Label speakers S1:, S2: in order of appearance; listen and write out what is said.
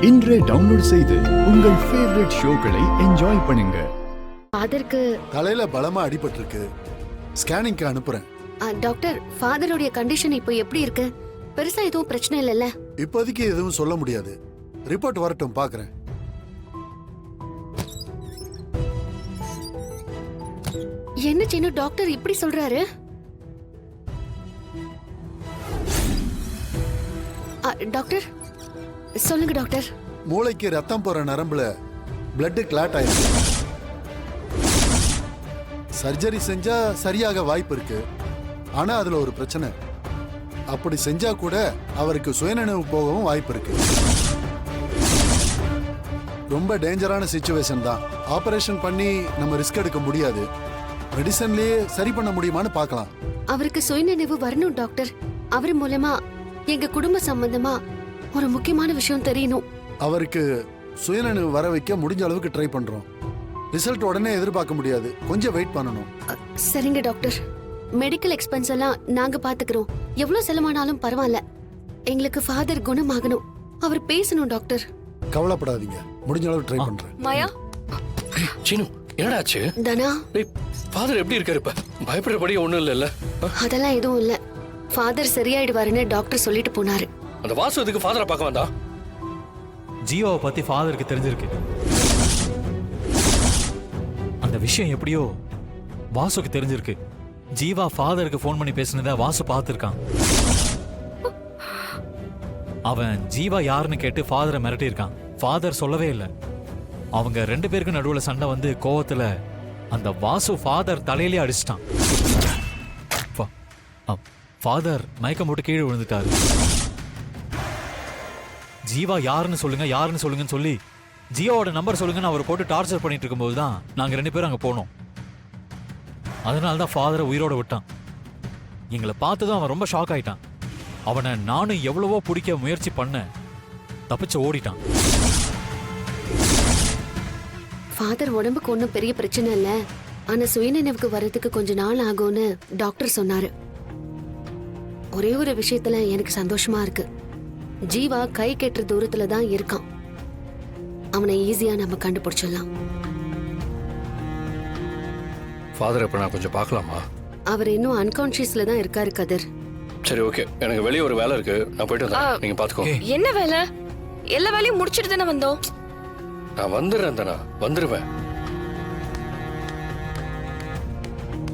S1: இன்றே டவுன்லோட் செய்து உங்கள் ஃபேவரட் ஷோக்களை என்ஜாய் பண்ணுங்க.
S2: ஃபாதருக்கு
S3: தலையில பலமா அடிபட்டிருக்கு. ஸ்கேனிங்க்கு அனுப்புறேன்.
S2: டாக்டர், ஃபாதருடைய கண்டிஷன் இப்போ எப்படி இருக்கு? பெருசா எதுவும் பிரச்சனை இல்லைல்ல?
S3: இப்போதைக்கு எதுவும் சொல்ல முடியாது. ரிப்போர்ட் வரட்டும், பார்க்கறேன்.
S2: என்ன சின்ன டாக்டர் இப்படி சொல்றாரு? டாக்டர் சொல்லுங்க டாக்டர்.
S3: மூளைக்கு ரத்தம் போற நரம்புல பிளட் கிளாட் ஆயிருக்கு. சர்ஜரி செஞ்சா சரியாக வாய்ப்பு இருக்கு. ஆனா அதுல ஒரு பிரச்சனை. அப்படி செஞ்சா கூட அவருக்கு சுயநினைவு போகவும் வாய்ப்பு இருக்கு. ரொம்ப டேஞ்சரான சிச்சுவேஷன் தான். ஆபரேஷன் பண்ணி நம்ம ரிஸ்க் எடுக்க முடியாது. மெடிசன்லயே சரி பண்ண முடியுமான்னு பார்க்கலாம்.
S2: அவருக்கு சுயநினைவு வரணும் டாக்டர். அவர் மூலமா எங்க குடும்ப சம்பந்தமா ஒரு முக்கியமான விஷயம் தெரியணும்.
S3: அவருக்கு சுயநினைவு வர வைக்க முடிஞ்ச அளவுக்கு ட்ரை பண்றோம். ரிசல்ட் உடனே எதிர்பார்க்க முடியாது. கொஞ்சம் வெயிட் பண்ணணும்.
S2: சரிங்க டாக்டர். மெடிக்கல் எக்ஸ்பென்ஸ் எல்லாம் நாங்க பாத்துக்கிறோம். எவ்வளவு செலவானாலும் பரவாயில்ல. எங்களுக்கு ஃபாதர் குணமாகணும். அவர் பேசணும் டாக்டர்.
S3: கவலைப்படாதீங்க, முடிஞ்ச அளவு ட்ரை பண்றேன்.
S4: மாயா,
S5: சீனு, என்னடா ஆச்சு?
S2: தனா,
S5: ஃபாதர் எப்படி இருக்காரு இப்ப? பயப்படுறபடி ஒண்ணும் இல்ல?
S2: அதெல்லாம் எதுவும் இல்ல. ஃபாதர் சரியாயிடுவாருன்னு டாக்டர் சொல்லிட்டு போனாரு.
S5: அந்த வாசு எதுக்கு ஃபாதரை பார்க்க வந்தா?
S6: ஜீவாவை பத்தி ஃபாதருக்கு தெரிஞ்சிருக்கு. அந்த விஷயம் எப்படியோ வாசுக்கு தெரிஞ்சிருக்கு. ஜீவா ஃபாதருக்கு ஃபோன் பண்ணி பேசினதை வாசு பார்த்துருக்கான். அவன் ஜீவா யாருன்னு கேட்டு ஃபாதரை மிரட்டியிருக்கான். ஃபாதர் சொல்லவே இல்லை. அவங்க ரெண்டு பேருக்கு நடுவில் சண்டை வந்து கோவத்துல அந்த வாசு ஃபாதர் தலையிலே அடிச்சிட்டான். ஃபாதர் மயக்கம் போட்டு கீழே விழுந்துட்டாரு. ஜீவா யாருன்னு சொல்லுங்கன்னு சொல்லி ஜியோவோட நம்பர் சொல்லுங்கன்னு அவர் போட்டு டார்ச்சர் பண்ணிட்டு இருக்கும்போது தான் நாங்கள் ரெண்டு பேரும் அங்கே போனோம். அதனால தான் ஃபாதரை உயிரோட விட்டான். எங்களை பார்த்ததும் அவன் ரொம்ப ஷாக் ஆயிட்டான். அவனை நானும் எவ்வளவோ பிடிக்க முயற்சி பண்ண, தப்பிச்சு ஓடிட்டான்.
S2: ஃபாதர் உடம்புக்கு ஒன்றும் பெரிய பிரச்சனை இல்லை. ஆனா சுயநினைவுக்கு வர்றதுக்கு கொஞ்ச நாள் ஆகும்னு டாக்டர் சொன்னாரு. ஒரே ஒரு விஷயத்துல எனக்கு சந்தோஷமா இருக்கு. ஜீவா கை கெட்டுற தூரத்துல தான் இருக்கான். அவனை ஈஸியா நம்ம கண்டுபிடிச்சிடலாம்.
S5: ஃபாதர் இப்ப நான் கொஞ்சம் பார்க்கலாமா?
S2: அவர் இன்னும் அன்கான்ஷியஸ்ல தான் இருக்காரு கதிர்.
S5: சரி, ஓகே. எனக்கு வெளியே ஒரு வேலை இருக்கு, நான் போயிட்டு வரேன். நீங்க பாத்துக்கோ.
S4: என்ன வேலை? எல்லா வேலையும் முடிச்சிட்டு தானே வந்தோம்.
S5: நான் வந்துடுறேன் தானே, வந்துருவேன்.